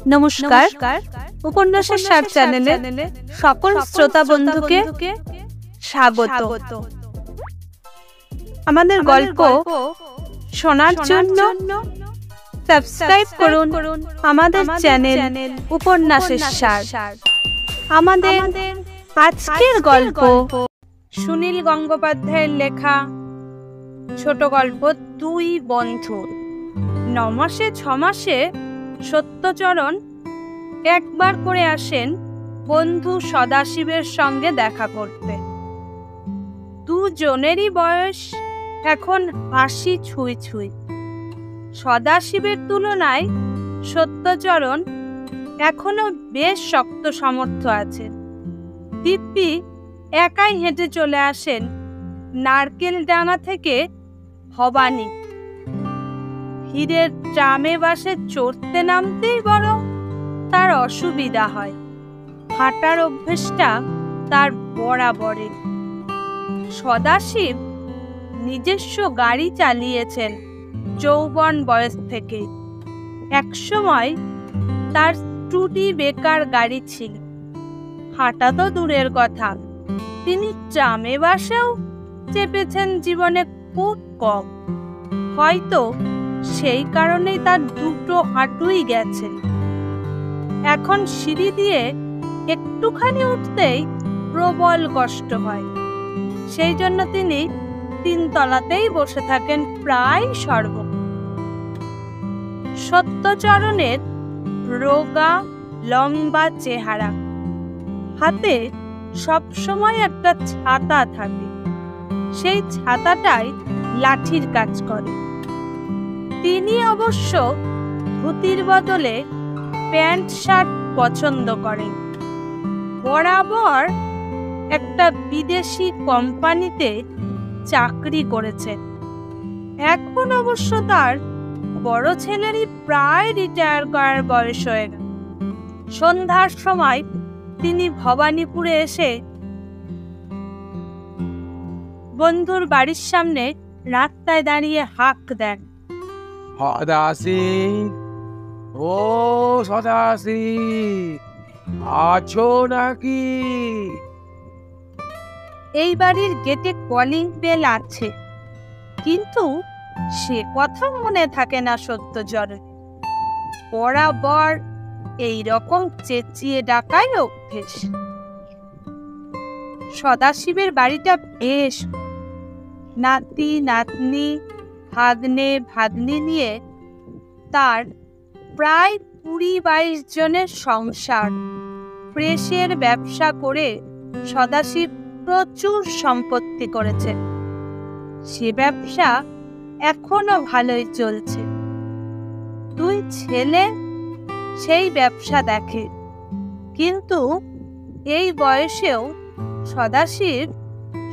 নমস্কার। উপন্যাসের সার চ্যানেলে সকল শ্রোতা বন্ধুকে স্বাগত। আমাদের গল্প শোনার জন্য সাবস্ক্রাইব করুন আমাদের চ্যানেল উপন্যাসের সার। আমাদের আজকের গল্প সুনীল গঙ্গোপাধ্যায়ের লেখা ছোট গল্প দুই বন্ধু। 9 মাসে 6 মাসে সত্যচরণ একবার করে আসেন বন্ধু সদাশিবের সঙ্গে দেখা করতে। দুজনেরই বয়স এখন 80 ছুঁই ছুঁই। সদাশিবের তুলনায় সত্যচরণ এখনো বেশ শক্ত সামর্থ্য আছে। দিব্যি একাই হেঁটে চলে আসেন নারকেল ডাঙা থেকে ভবানী। হীরের ট্রামে বাসে চড়তে নামতেই বরং তার অসুবিধা হয়। হাঁটার অভ্যেসটা তার বরাবরে। সদাশিব নিজস্ব গাড়ি চালিয়েছেন যৌবন বয়স থেকে। একসময় তার স্টুডি বেকার গাড়ি ছিল। হাঁটা তো দূরের কথা, তিনি ট্রামে বাসেও চেপেছেন জীবনে খুব কম। হয়তো সেই কারণেই তার দুটো হাঁটুই গেছে। এখন সিঁড়ি দিয়ে একটুখানি উঠতেই প্রবল কষ্ট হয়। সেই জন্য তিনি 3 তলাতেই বসে থাকেন প্রায় সর্বক্ষণ। সত্যচরণের রোগা লম্বা চেহারা, হাতে সবসময় একটা ছাতা থাকে। সেই ছাতাটাই লাঠির কাজ করে। তিনি অবশ্য ধুতির বদলে প্যান্ট শার্ট পছন্দ করেন। বরাবর একটা বিদেশি কোম্পানিতে চাকরি করেছেন। এখন অবশ্য তার বড় ছেলেরই প্রায় রিটায়ার করার বয়স হয়ে গেল। সন্ধ্যার সময় তিনি ভবানীপুরে এসে বন্ধুর বাড়ির সামনে রাস্তায় দাঁড়িয়ে হাঁক দেন, সদাশি, ও সদাশি, আছো নাকি? এই বাড়ির গেটে কলিং বেল আছে, কিন্তু সে কথা মনে থাকে না সত্যচরণ। বরাবর এই রকম চেঁচিয়ে ডাকাই অভ্যেস। সদাশিবের বাড়িটা বেশ, নাতি নাতনি ভাগ্নে ভাগ্নি নিয়ে তার প্রায় 20-22 জনের সংসার। প্রেসের ব্যবসা করে সদাশিব প্রচুর সম্পত্তি করেছে। সে ব্যবসা এখনো ভালোই চলছে। 2 ছেলে সেই ব্যবসা দেখে, কিন্তু এই বয়সেও সদাশিব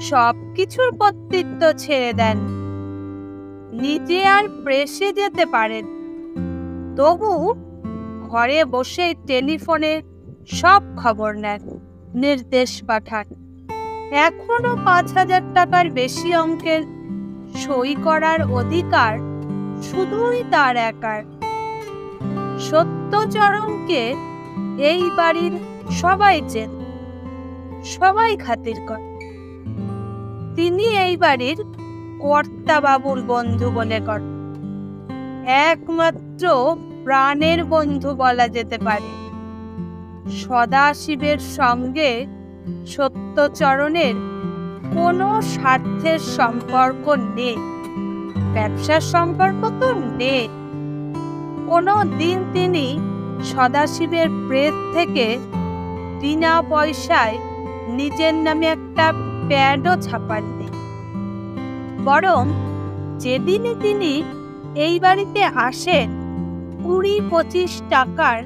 সবকিছুর কর্তৃত্ব ছেড়ে দেন। নিজে আর প্রেসে যেতে পারেন, তবু ঘরে বসে টেলিফোনে সব খবর নেন, নির্দেশ পাঠান। এখনো 5,000 টাকার বেশি অঙ্কের সই করার অধিকার শুধুই তার একার। সত্যচরণকে এই বাড়ির সবাই চেন, সবাই খাতির করে। তিনি এই বাড়ির কর্তা বাবুর বন্ধু বলে করেন। একমাত্র প্রাণের বন্ধু বলা যেতে পারে। সদাশিবের সঙ্গে সত্যচরণের কোনো স্বার্থের সম্পর্ক নেই, ব্যবসার সম্পর্ক তো নেই। কোনো দিন তিনি সদাশিবের প্রেস থেকে বিনা পয়সায় নিজের নামে একটা প্যাডও ছাপাননি। বরং যেদিনই তিনি এই বাড়িতে আসেন 20-25 টাকার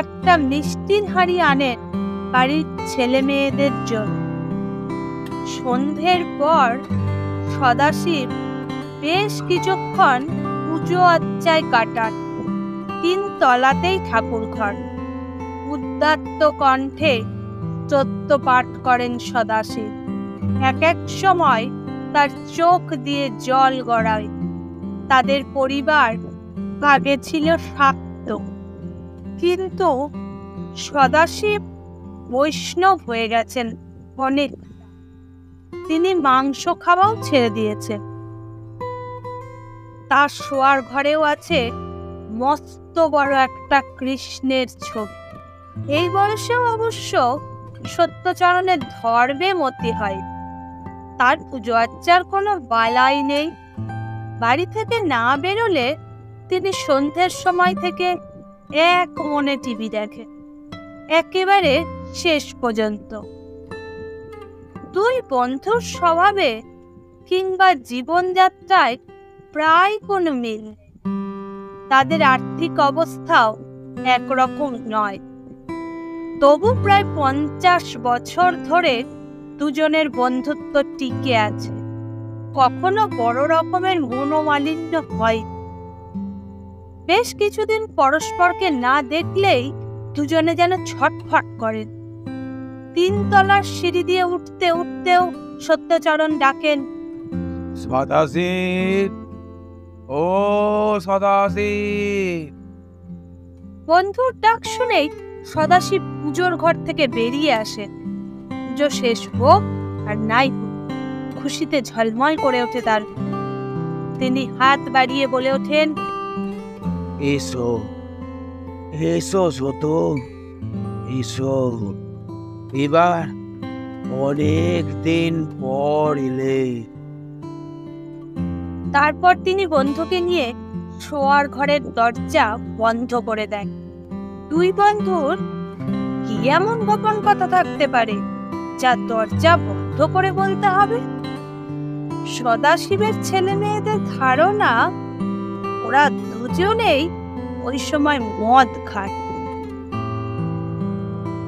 একটা মিষ্টির হাঁড়ি আনেন বাড়ির ছেলে মেয়েদের জন্য। সন্ধ্যের পর সদাশিব বেশ কিছুক্ষণ পুজো অর্চায় কাটান। 3 তলাতেই ঠাকুর ঘর। উদাত্ত কণ্ঠে স্তোত্র পাঠ করেন সদাশিব। এক সময় তার চোখ দিয়ে জল গড়ায়। তাদের পরিবার আগে ছিল শাক্ত, কিন্তু সদাশিব বৈষ্ণব হয়ে গেছেন অনেক। তিনি মাংস খাওয়াও ছেড়ে দিয়েছেন। তার শোয়ার ঘরেও আছে মস্ত বড় একটা কৃষ্ণের ছবি। এই বয়সেও অবশ্য সত্যচরণের ধর্মে মতি হয়। তার পুজো আর্চার কোনো বালাই নেই। বাড়ি থেকে না বেরোলে তিনি সন্ধ্যের সময় থেকে এক মনে টিভি দেখে, একেবারে শেষ পর্যন্ত। দুই বন্ধুর স্বভাবে কিংবা জীবনযাত্রায় প্রায় কোনো মিল নেই। তাদের আর্থিক অবস্থাও একরকম নয়। তবু প্রায় 50 বছর ধরে দুজনের বন্ধুত্ব টিকে আছে। কখনো বড় রকমের মনোমালিন্য হয়। বেশ কিছুদিন পরস্পরকে না দেখলেই দুজনে যেন ছটফট করেন। 3 তলার সিঁড়ি দিয়ে উঠতে উঠতেও সত্যচরণ ডাকেন, সদাশিব, ও সদাশিব। বন্ধুর ডাক শুনেই সদাশিব পুজোর ঘর থেকে বেরিয়ে আসেন। পুজো শেষ হোক আর নাই হোক, খুশিতে ঝলমল করে ওঠে তার। তিনি হাত বাড়িয়ে বলে ওঠেন, এসো এসো সতু, এসো। এবার অনেক দিন পর এলে। তারপর তিনি বন্ধুকে নিয়ে শোয়ার ঘরের দরজা বন্ধ করে দেন। দুই বন্ধুর কি এমন গোপন কথা থাকতে পারে যা দরজা বন্ধ করে বলতে হবে? সদাশিবের ছেলে মেয়েদের ধারণা ওরা দুজনেই ওই সময় মদ খায়।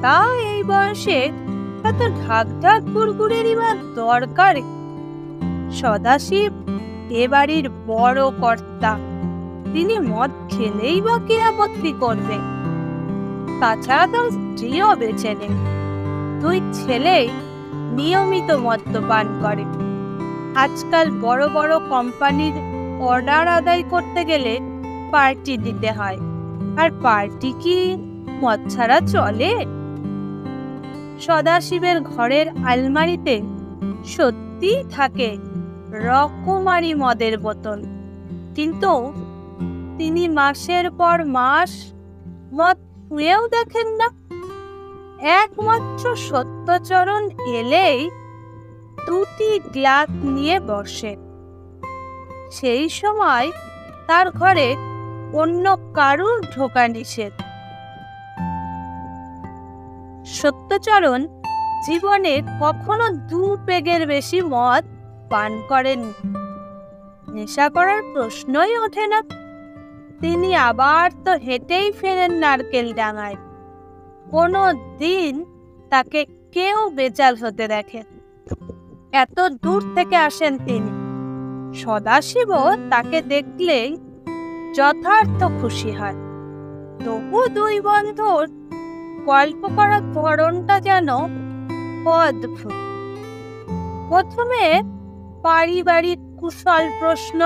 তা এই বয়সে এত ঢাক ঢাক গুড়গুড়েরই বা দরকার? সদাশিব এ বাড়ির বড় কর্তা, তিনি মদ খেলেই বা কে আপত্তি করবে? তাছাড়া তার স্ত্রীও বেঁচে নেই। দুই ছেলেই নিয়মিত মদ্যপান করে। আজকাল বড় বড় কোম্পানির অর্ডার আদায় করতে গেলে পার্টি দিতে হয়, আর পার্টি কি মদ ছাড়া চলে? সদাশিবের ঘরের আলমারিতে সত্যি থাকে রকমারি মদের বোতল, কিন্তু তিনি মাসের পর মাস মদ ছুঁয়েও দেখেন না। একমাত্র সত্যচরণ এলেই 2টি গ্লাস নিয়ে বসে। সেই সময় তার ঘরে অন্য কারুর ঢোকা নিষেধ। সত্যচরণ জীবনে কখনো 2 পেগের বেশি মদ পান করেন। নেশা করার প্রশ্নই ওঠে না। তিনি আবার তো হেঁটেই ফেরেন নারকেল ডাঙায়। কোনো দিন তাকে কেউ বেচাল হতে দেখে। এত দূর থেকে আসেন তিনি। সদাশিবও তাকে দেখলেই যথার্থ খুশি হয়। তবু দুই বন্ধুর গল্প করার ধরনটা যেন অদ্ভুত। প্রথমে পারিবারিক কুশল প্রশ্ন,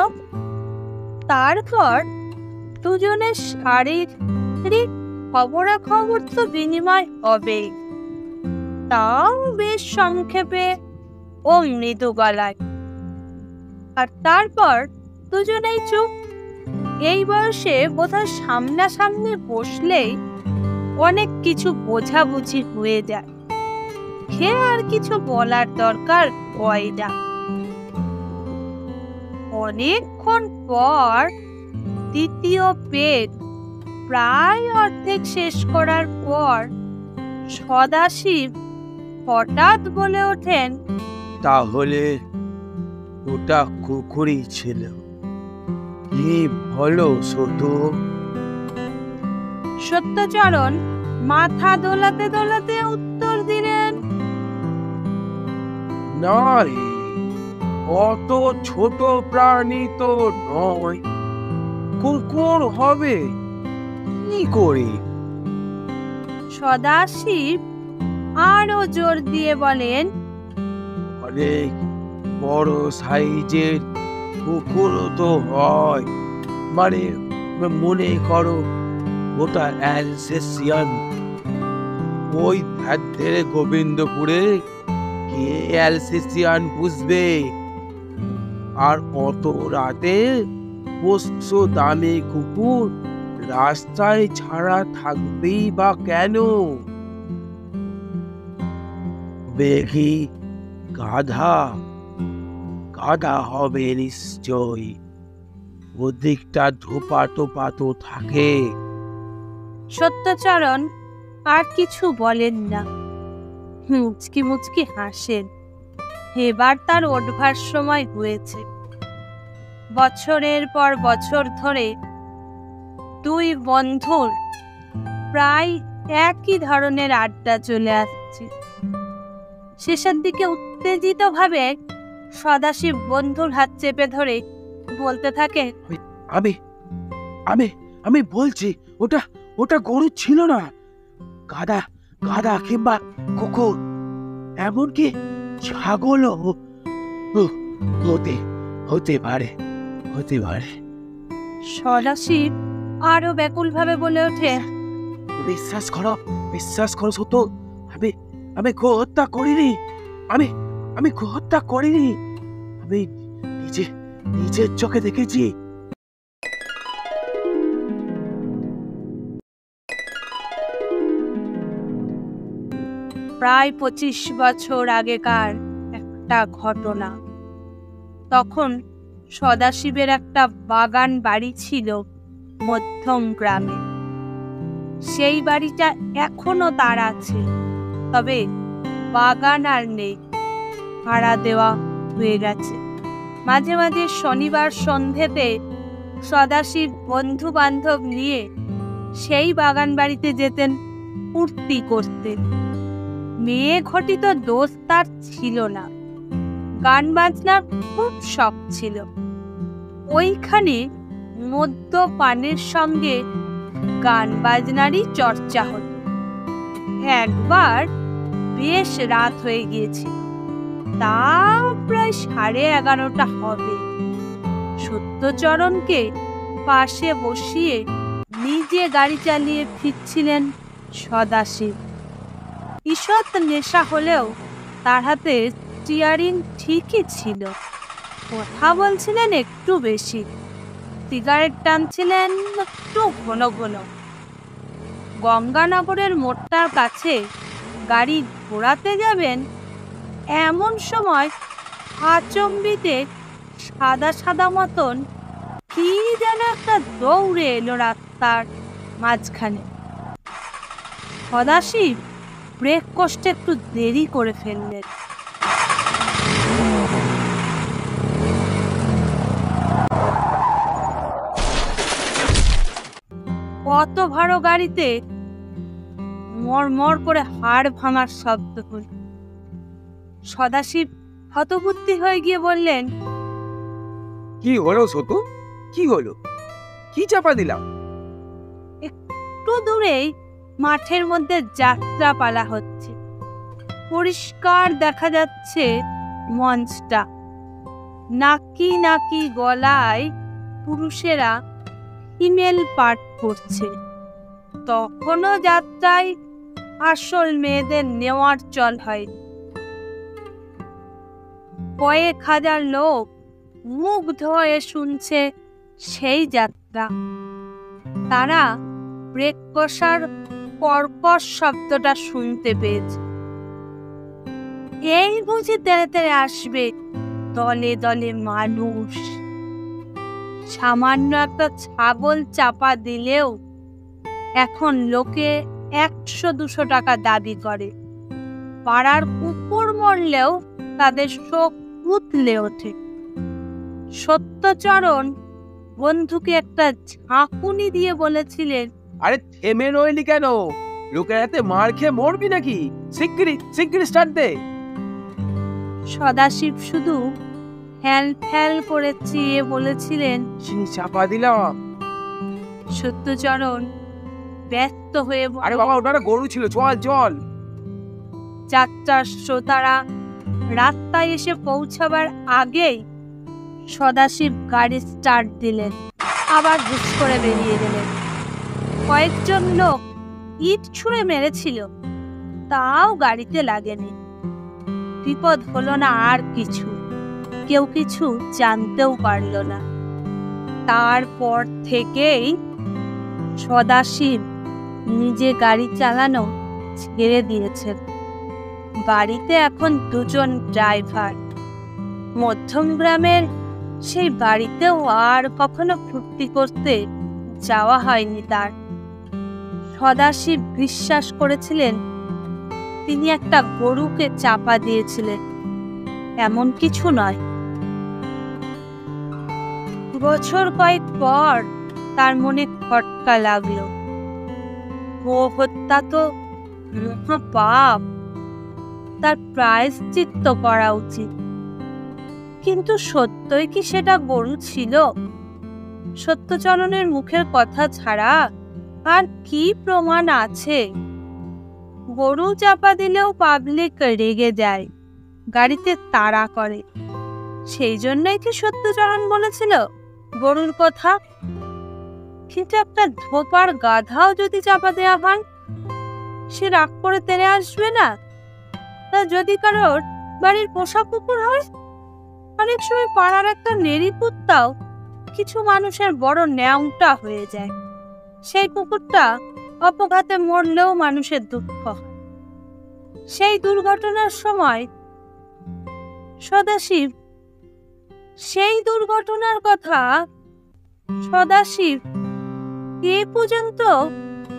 তারপর দুজনের শারীরিক খবরাখবর তো বিনিময় হবেই, তাও বেশ সংক্ষেপে ও মৃদু গলায়। আর তারপর দুজনেই চুপ। এই বয়সে বোধহয় সামনাসামনি বসলেই অনেক কিছু বোঝাবুঝি হয়ে যায়। খেয়ে আর কিছু বলার দরকার হয় না। অনেকক্ষণ পর দ্বিতীয় পেগ প্রায় অর্ধেক শেষ করার পর সদাশিব হঠাৎ বলে ওঠেন, তাহলে ওটা কুকুরই ছিল। কি বলো সতু? সত্যচরণ মাথা দোলাতে দোলাতে উত্তর দিলেন, না রে, অত ছোট প্রাণী তো নয়। কুকুর হবে কি করে? সদাশিব আরো জোর দিয়ে বলেন, অনেক বড় সাইজের কুকুরও তো হয়। মানে মনে করো ওটা অ্যালসেসিয়ান। ওই ধার ধরে গোবিন্দপুরে কে অ্যালসেসিয়ান বুঝবে? আর অত রাতে পোষ্য দামে কুকুর রাস্তায় ছাড়া থাকবেই বা কেন? দেখি গাধা, গাধা হবে নিশ্চয়। ওদিকটা ধোপা টোপা তো থাকে। সত্যচরণ আর কিছু বলেন না, মুচকি মুচকি হাসেন। এবার তার ওঠবার সময় হয়েছে। বছরের পর বছর ধরে দুই বন্ধুর প্রায় একই ধরনের আড্ডা চলে আসছে। শেষের দিকে উত্তেজিত ভাবে সদাশিব বন্ধুর হাত চেপে ধরে বলতে থাকে, আমি আমি আমি বলছি ওটা ওটা গরু ছিল না, গাধা, গাধা কিংবা কুকুর, এমনকি ছাগলও হতে হতে পারে, হতে পারে। সদাশিব আরো ব্যাকুল ভাবে বলে ওঠে, বিশ্বাস করো সত্য, আমি আমি গো হত্যা করিনি, আমি আমি গো হত্যা করিনি, আমি নিজের চোখে দেখেছি। প্রায় 25 বছর আগেকার একটা ঘটনা। তখন সদাশিবের একটা বাগান বাড়ি ছিল মধ্যম গ্রামে। সেই বাড়িটা এখনো তার আছে, তবে বাগান আর নেই, ভাড়া দেওয়া হয়ে গেছে। মাঝে মাঝে শনিবার সন্ধেতে সদাশিব বন্ধু বান্ধব নিয়ে সেই বাগান বাড়িতে যেতেন ফুর্তি করতে। মেয়ে ঘটিত দোষ তার ছিল না, গান বাজনার খুব শখ ছিল। ওইখানে মদ্যপানের সঙ্গে গান বাজনারই চর্চা হতো। একবার বেশ রাত হয়ে গিয়েছিল, তা প্রায় 11:30 হবে। সত্যচরণকে পাশে বসিয়ে নিজে গাড়ি চালিয়ে ফিরছিলেন সদাশিব। ঈষৎ নেশা হলেও তার হাতে স্টিয়ারিং ঠিকই ছিল। কথা বলছিলেন একটু বেশি, সিগারেট টানছিলেন একটু ঘন ঘন। গঙ্গানগরের মোড়টার কাছে গাড়ি ঘোরাতে যাবেন, এমন সময় আচম্বিতে সাদা সাদা মতন কি যেন একটা দৌড়ে এলো রাস্তার মাঝখানে। সদাশিব ব্রেক কষতে একটু দেরি করে ফেললেন। কত ভারো গাড়িতে মরমর করে হাড় ভাঙার শব্দ হল। সদাশিব হতবুদ্ধি হয়ে গিয়ে বললেন, কি হলো সতু, কি হলো, কি চাপা দিলাম? একটু দূরেই মাঠের মধ্যে যাত্রা পালা হচ্ছে। পরিষ্কার দেখা যাচ্ছে মঞ্চটা। নাকি নাকি গলায় পুরুষেরা ফিমেল পার্ট করছে। তখনও যাত্রায় আসল মেয়েদের নেওয়ার চল হয়নি। কয়েক হাজার লোক মুগ্ধ হয়ে শুনছে সেই যাত্রা। তারা ব্রেক কষার কর্কশ শব্দটা শুনতে পেয়েছে। এই বুঝি তেড়ে তেড়ে আসবে দলে দলে মানুষ। সামান্য একটা ছাগল চাপা দিলেও এখন লোকে 100-200 টাকা দাবি করে। পাড়ার কুকুর মরলেও তাদের শোক উতলে ওঠে। সত্যচরণ বন্ধুকে একটা ঝাঁকুনি দিয়ে বলেছিলেন, আরে থেমে রইলি কেন? লোকের হাতে মার খেয়ে মরবি নাকি? শিগগিরি স্টার্ট দে। সদাশিব শুধু ফ্যাল ফ্যাল করে চেয়ে বলেছিলেন, চাপা দিলাম। সত্যচরণ ব্যস্ত হয়ে আরে বাবা, ওটা গরু ছিল, চল চল। যাত্রার শ্রোতারা রাস্তায় এসে পৌঁছাবার আগেই সদাশিব গাড়ি স্টার্ট দিলেন, আবার হুশ করে বেরিয়ে গেলেন। কয়েকজন লোক ইট ছুঁড়ে মেরেছিল, তাও গাড়িতে লাগেনি। বিপদ হলো না আর কিছু, কেউ কিছু জানতেও পারল না। তারপর থেকেই সদাশিব নিজে গাড়ি চালানো ছেড়ে দিয়েছেন। বাড়িতে এখন দুজন ড্রাইভার। মধ্যম গ্রামের সেই বাড়িতেও আর কখনো ফুর্তি করতে যাওয়া হয়নি তার। সদাশিব বিশ্বাস করেছিলেন তিনি একটা গরুকে চাপা দিয়েছিলেন, এমন কিছু নয়। বছর কয়েক পর তার মনে খটকা লাগলো, গো হত্যা তো মহাপাপ, তার প্রায়শ্চিত্ত করা উচিত। কিন্তু সত্যই কি সেটা গরু ছিল? সত্যচরণের মুখের কথা ছাড়া আর কি প্রমাণ আছে? গরু চাপা দিলেও পাবলিক রেগে যায়, গাড়িতে তাড়া করে। সেই জন্যই কি সত্যচরণ বলেছিল গরুর কথা? কিন্তু একটা ধোপার গাধাও যদি চাপা দেয়া হয়, সে রাগ করে তেড়ে আসবে না? তা যদি কারোর বাড়ির পোষা কুকুর হয়, অনেক সময় পাড়ার একটা নেড়ি কুত্তাও কিছু মানুষের বড় ন্যাংটা হয়ে যায়। সেই কুকুরটা অপঘাতে মরলেও মানুষের দুঃখ হয়। সেই দুর্ঘটনার সময় সদাশিব এ পর্যন্ত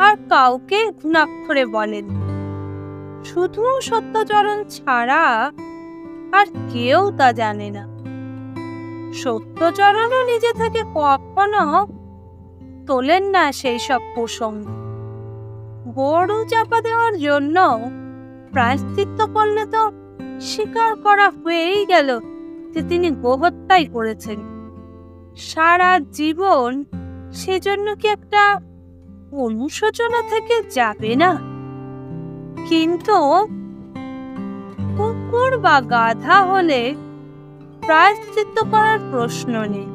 আর কাউকে ঘুণাক্ষরে বলেন, শুধু সত্যচরণ ছাড়া আর কেউ তা জানে না। সত্যচরণও নিজে থেকে কখনো তোলেন না সেই সব প্রসঙ্গ। গরু চাপা দেওয়ার জন্য প্রায়শ্চিত্ত করলে তো স্বীকার করা হয়েই গেল যে তিনি গোহত্যাই করেছেন। সারা জীবন সেজন্য কি একটা অনুশোচনা থেকে যাবে না? কিন্তু কুকুর বা গাধা হলে প্রায়শ্চিত্ত করার প্রশ্ন নেই,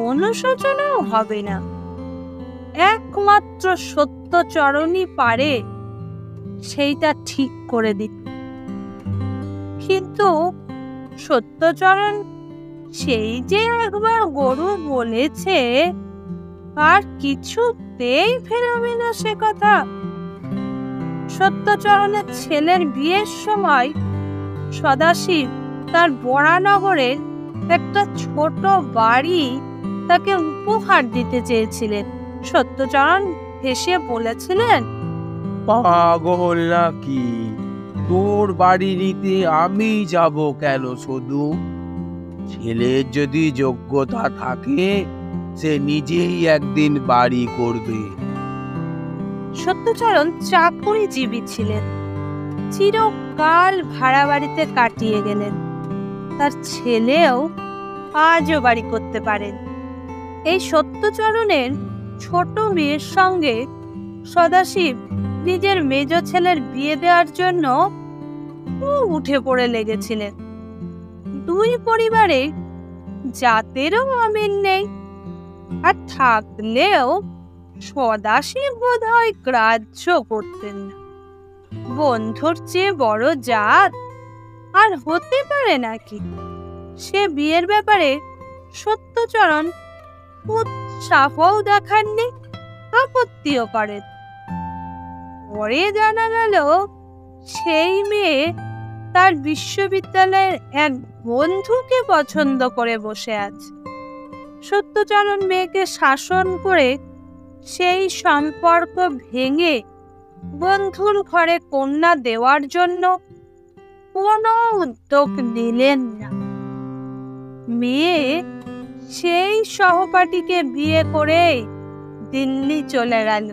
অনুশোচনাও হবে না। একমাত্র সত্যচরণই পারে সেইটা ঠিক করে দিতে। কিন্তু সত্যচরণ সেই যে একবার গরু বলেছে, আর কিছুতেই ফেরাবে না সে কথা। সত্যচরণের ছেলের বিয়ের সময় সদাশিব তার বরানগরের একটা ছোট বাড়ি তাকে উপহার দিতে চেয়েছিলেন। সত্যচরণ হেসে বলেছিলেন, পাগল নাকি? তোর বাড়ি নিতে আমি যাব কেন? শুধু ছেলের যদি যোগ্যতা থাকে, সে নিজেই একদিন বাড়ি করবে। সত্যচরণ চাকুরিজীবী ছিলেন, চিরকাল ভাড়া বাড়িতে কাটিয়ে গেলেন। তার ছেলেও আজও বাড়ি করতে পারেন। এই সত্যচরণের ছোট মেয়ের সঙ্গে সদাশিব নিজের মেজ ছেলের বিয়ে দেওয়ার জন্য উঠে পড়ে লেগেছিলেন। দুই পরিবারে জাতেরও অমিল নেই, আর থাকলেও সদাশিব বোধহয় গ্রাহ্য করতেন না। বন্ধুর চেয়ে বড় জাত আর হতে পারে নাকি? সে বিয়ের ব্যাপারে সত্যচরণ উৎসাহও দেখাননি, আপত্তিও করেন। পরে জানা গেল সেই মেয়ে তার বিশ্ববিদ্যালয়ের এক বন্ধুকে পছন্দ করে বসে আছে। সত্যচরণ মেয়েকে শাসন করে সেই সম্পর্ক ভেঙে বন্ধুর ঘরে কন্যা দেওয়ার জন্য কোনো উদ্যোগ নিলেন না। মেয়ে সেই সহপাঠীকে বিয়ে করে দিল্লি চলে গেল।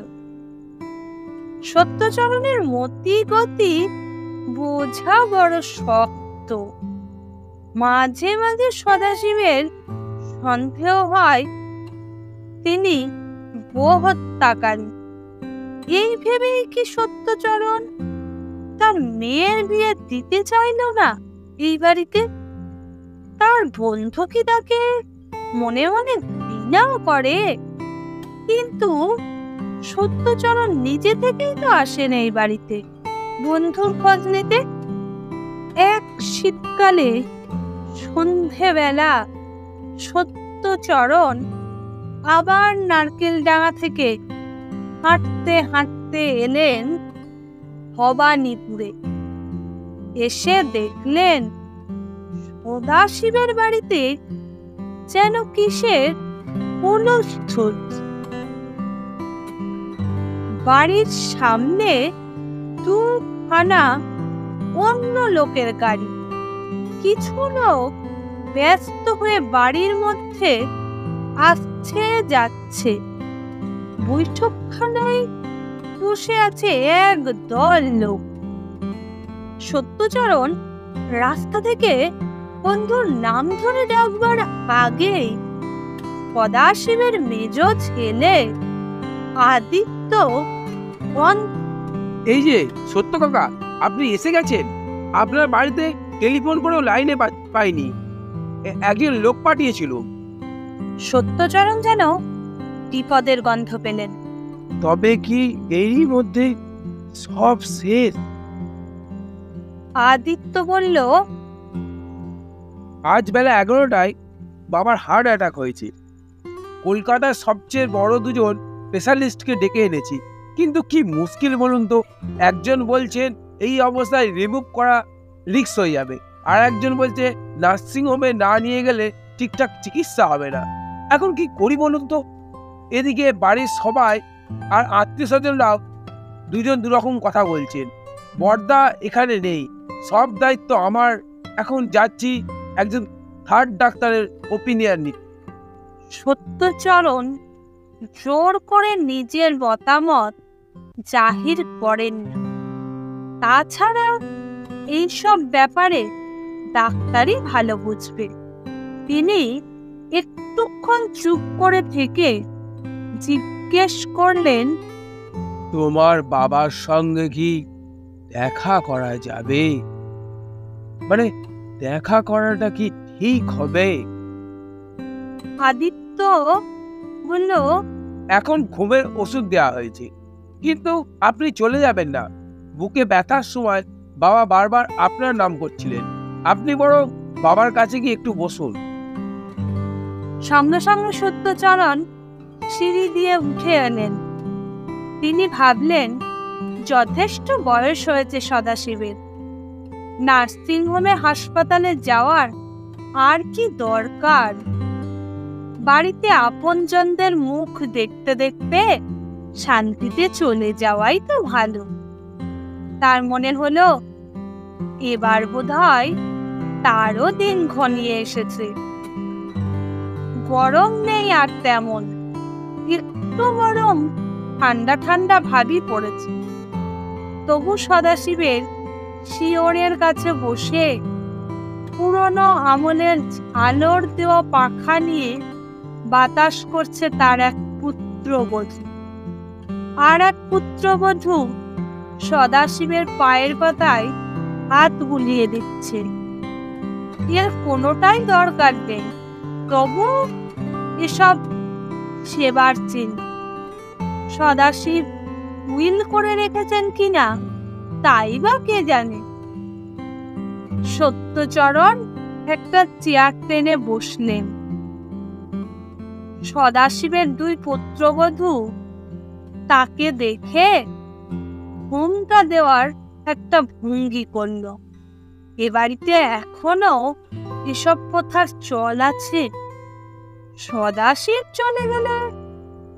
সত্যচরণের মতি গতি বোঝা বড় শক্ত। মাঝে মাঝে সদাশিবের সন্দেহ হয় তিনি গোহত্যাকারী। এই ভেবেই কি সত্যচরণ তার মেয়ের বিয়ে দিতে চাইল না এই বাড়িতে? তার বন্ধু কি তাকে মনে মনে ঘৃণাও করে, কিন্তু সত্যচরণ নিজে থেকেই তো আসেন এই বাড়িতে বন্ধুর খোঁজ নিতে। এক শীতকালে সন্ধেবেলা সত্যচরণ আবার নারকেল ডাঙা থেকে হাঁটতে হাঁটতে এলেন ভবানীপুরে। এসে দেখলেন সদাশিবের বাড়িতে যেন কিসের হুলস্থুল। বাড়ির সামনে দুখানা অন্য লোকের গাড়ি। কিছু লোক ব্যস্ত হয়ে বাড়ির মধ্যে আসছে যাচ্ছে। বৈঠকখানায় বসে আছে এক দল লোক। সত্যচরণ রাস্তা থেকে বন্ধুর নাম ধরে ডাকবার আগেই সদাশিবের মেজ ছেলে আদিত্য এই যে সত্য কাকা, আপনি এসে গেছেন। আপনার বাড়িতে টেলিফোন করেও লাইনে পাইনি, একজন লোক পাঠিয়েছিল। সত্যচরণ যেন বিপদের গন্ধ পেলেন। তবে কি এরই মধ্যে সব শেষ? আদিত্য বলল, আজ বেলা 11টায় বাবার হার্ট অ্যাটাক হয়েছে। কলকাতার সবচেয়ে বড় দুজন স্পেশালিস্টকে ডেকে এনেছি, কিন্তু কি মুশকিল বলুন তো। একজন বলছেন এই অবস্থায় রিমুভ করা রিস্ক হয়ে যাবে, আর একজন বলছে নার্সিংহোমে না নিয়ে গেলে ঠিকঠাক চিকিৎসা হবে না। এখন কি করি বলুন তো। এদিকে বাড়ির সবাই আর আত্মীয় স্বজনরাও দুজন দুরকম কথা বলছেন। বর্দা এখানে নেই, সব দায়িত্ব আমার। এখন যাচ্ছি একজন থার্ড ডাক্তারের ওপিনিয়ন নিতে। সত্যচরণ জোর করে নিজের মতামত জাহির করেন না। তাছাড়া এইসব ব্যাপারে ডাক্তারই ভালো বুঝবে। তিনি একটুক্ষণ চুপ করে থেকে জিজ্ঞেস করলেন, তোমার বাবার সঙ্গে কি দেখা করা যাবে? মানে দেখা করাটা কি ঠিক হবে? আদিত্য বলল, এখন ঘুমের ওষুধ দেওয়া হয়েছে, কিন্তু আপনি চলে যাবেন না। বুকে ব্যথার সময় বাবা বারবার আপনার নাম করছিলেন। আপনি বরং বাবার কাছে গিয়ে একটু বসুন। সঙ্গে সঙ্গে সত্যচরণ সিঁড়ি দিয়ে উঠে এলেন। তিনি ভাবলেন, যথেষ্ট বয়স হয়েছে সদাশিবের, নার্সিংহোমে হাসপাতালে যাওয়ার আর কি দরকার। বাড়িতে আপনজনদের মুখ দেখতে দেখতে শান্তিতে চলে যাওয়াই তো ভালো। তার মনে হলো এবার বোধহয় তারও দিন ঘনিয়ে এসেছে। গরম নেই আর তেমন, একটু গরম ঠান্ডা ঠান্ডা ভাবই পড়েছে। তবু সদাশিবের শিয়রের কাছে বসে পুরনো আমলের আলোর দেওয়া পাখা নিয়ে বাতাস করছে তার এক পুত্রবধূ। আর এক পুত্রবধূ সদাশিবের পায়ের পাতায় হাত বুলিয়ে দিচ্ছে। এর কোনোটাই দরকার নেই, তবু এসব সেবার চিহ্ন। সদাশিব উইল করে রেখেছেন কিনা তাই বা কে জানে। সত্যচরণ একটা চেয়ার টেনে বসলেন। সদাশিবের দুই পুত্রবধূ তাকে দেখে ঘুমটা দেওয়ার একটা ভঙ্গি করল। এ বাড়িতে এখনো এসব প্রথার চল আছে। সদাশিব চলে গেলে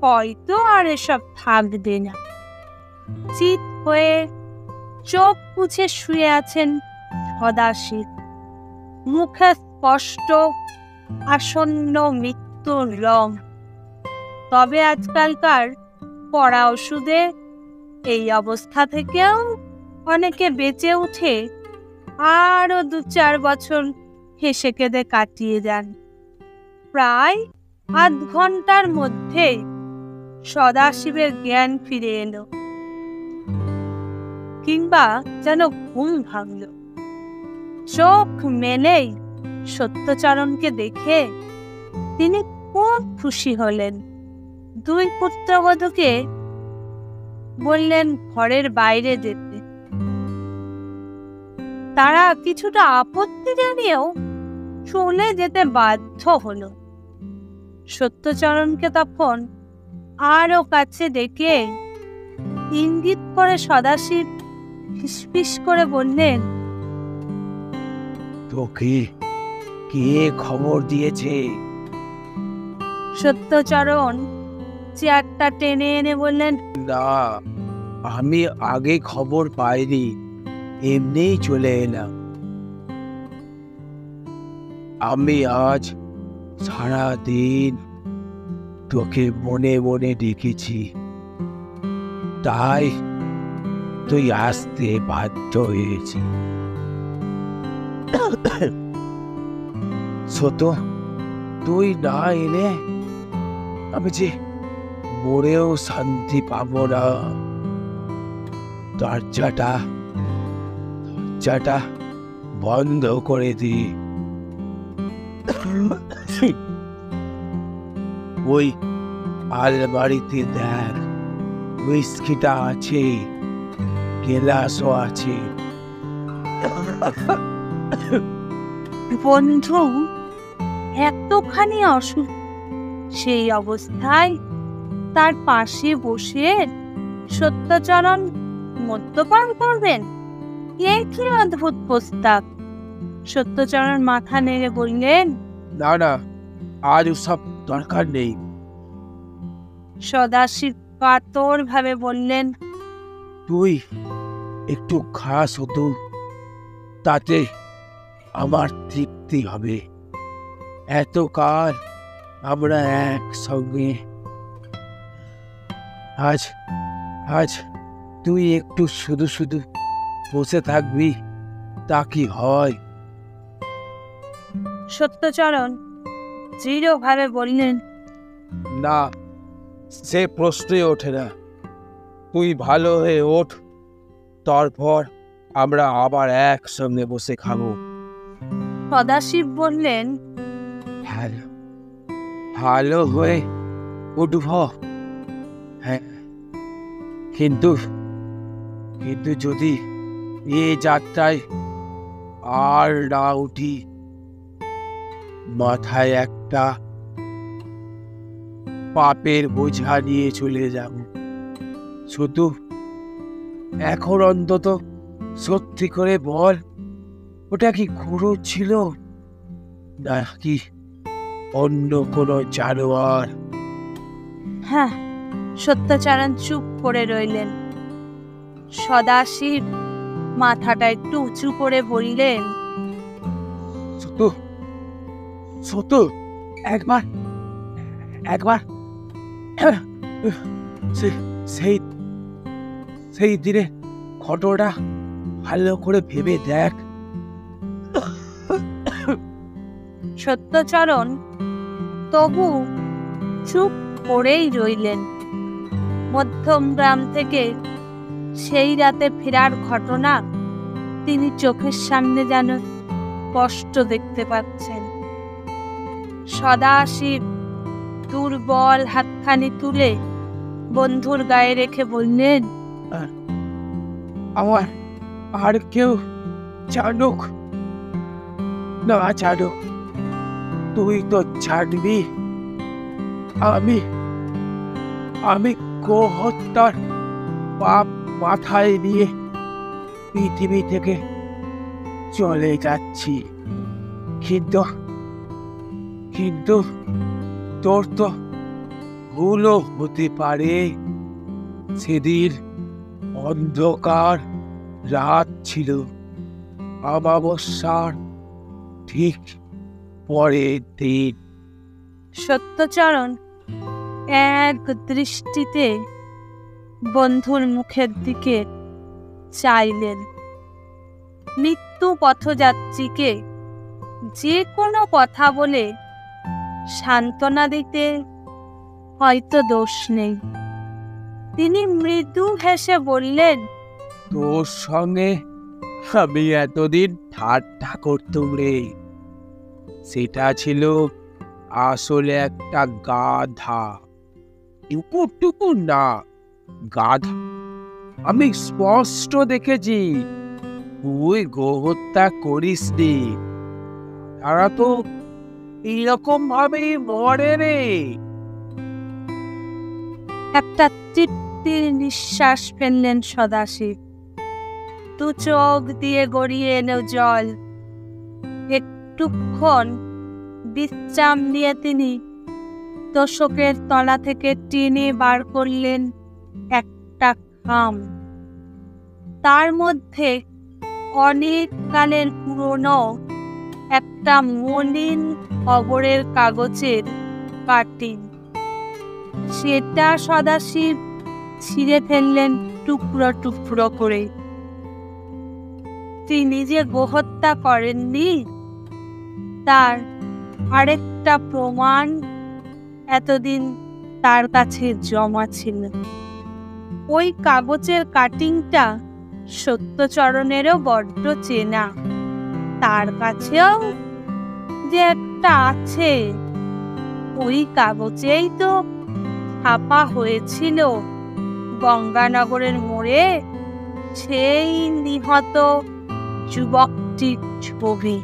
হয়তো আর এসব থাকবে না। চিত হয়ে চোখ মুছে শুয়ে আছেন সদাশিব। মুখে স্পষ্ট আসন্ন মৃত্যুর রং। তবে আজকালকার পড়া ওষুধে এই অবস্থা থেকেও অনেকে বেঁচে উঠে আরো 2-4 বছর হেসে কেঁদে কাটিয়ে যান। প্রায় আধ ঘন্টার মধ্যে সদাশিবের জ্ঞান ফিরে এলো, কিংবা যেন ঘুম ভাঙল। চোখ মেলেই সত্যচরণকে দেখে তিনি খুব খুশি হলেন। দুই পুত্রবধূকে বললেন ঘরের বাইরে যেতে। তারা কিছুটা আপত্তি জানিয়েও চলে যেতে বাধ্য হলো। সত্যচরণকে তখন আরো কাছে ডেকে ইঙ্গিত করে সদাশিব ফিসফিস করে বললেন, তোকে কে খবর দিয়েছে? সত্যচরণ চেয়ারটা টেনে এনে বললেন, না, আমি আগে খবর পাইনি, এমনিই চলে এলাম। আমি আজ সারাদিন তোকে মনে মনে ডেকেছি, তাই তুই আসতে বাধ্য হয়েছি। ছোট, তুই না এলে আমি যে মরেও শান্তি পাবো না। দরজাটা বন্ধ করে দি। ওই আলমারিতে দেখ, হুইস্কিটা আছে, গেলাসও আছে। বন্ধু এতখানি অসুখ, সেই অবস্থায় তার পাশে বসে সত্যচরণ মদ্যপান করবেন? এ কি অদ্ভুত প্রস্তাব! সত্যচরণ মাথা নেড়ে বললেন, না না, আজ ওসব দরকার নেই। সদাশিব কাতর ভাবে বললেন, তুই একটু খাস হতো, তাতে আমার তৃপ্তি হবে। এতকাল আমরা একসঙ্গে, আজ আজ তুই একটু শুধু শুধু বসে থাকবি, তা কি হয়? সত্যচরণ দৃঢ়ভাবে বললেন, না, সে প্রশ্নই ওঠে না। তুই ভালো হয়ে ওঠ, তারপর আমরা আবার একসঙ্গে বসে খাবো। সদাশিব বললেন, ভালো ভালো হয়ে উঠব, হ্যাঁ, কিন্তু কিন্তু যদি এ যাত্রায় আর না উঠি, মাথায় একটা পাপের বোঝা নিয়ে চলে যাব। শুধু এখন অন্তত সত্যি করে বল, ওটা কি গরু ছিল নাকি অন্য কোনো জানোয়ার? হ্যাঁ। সত্যচরণ চুপ করে রইলেন। সদাশিব মাথাটা একটু উঁচু করে বললেন, সতু সতু একবার একবার সেই সেই দিনে ঘটনাটা ভালো করে ভেবে দেখ। সত্যচরণ তবু চুপ করেই রইলেন। মধ্যম গ্রাম থেকে সেই রাতে ফেরার ঘটনা তিনি চোখের সামনে যেন স্পষ্ট দেখতে পাচ্ছেন। সদাশিব দুর্বল হাতখানি তুলে বন্ধুর গায়ে রেখে বললেন, আমার আর কেউ জানুক না জানুক, তুই তো জানবি আমি আমি গোহত্যার পাপ মাথায় নিয়ে পৃথিবী থেকে চলে যাচ্ছি। কিন্তু কিন্তু তোর তো ভুলও হতে পারে। সেদিন অন্ধকার রাত ছিল, অমাবস্যার ঠিক পরের দিন। সত্যচরণ এক দৃষ্টিতে বন্ধুর মুখের দিকে চাইলেন। মৃত্যু পথযাত্রীকে যে কোনো কথা বলে সান্ত্বনা দিতে হয়তো দোষ নেই। তিনি মৃদু হেসে বললেন, তোর সঙ্গে আমি এতদিন ঠাট্টা করতুম রে, সেটা ছিল আসলে একটা গাধা। টুকুর টুকুর না, গাধা আমি স্পষ্ট দেখেছি তুই গোহত্যা করিসনি। তারা তো এইরকম ভাবেই মরে রে। একটা তৃপ্তির নিঃশ্বাস ফেললেন সদাশিব। দু চোখ দিয়ে গড়িয়ে এলো জল। একটুক্ষণ বিশ্রাম নিয়ে তিনি তোষকের তলা থেকে টেনে বার করলেন একটা খাম। তার মধ্যে অনেক কালের পুরনো একটা মলিন খবরের কাগজের কাটিং। সেটা সদাশিব ছিঁড়ে ফেললেন টুকরো টুকরো করে। তিনি যে গোহত্যা করেননি তার আরেকটা প্রমাণ এতদিন তার কাছে জমা ছিল। ওই কাগজের কাটিংটা সত্যচরণেরও বড্ড চেনা। তার কাছেও যে একটা আছে। ওই কাগজেই তো ছাপা হয়েছিল গঙ্গানগরের মোড়ে সেই নিহত যুবকটির ছবি।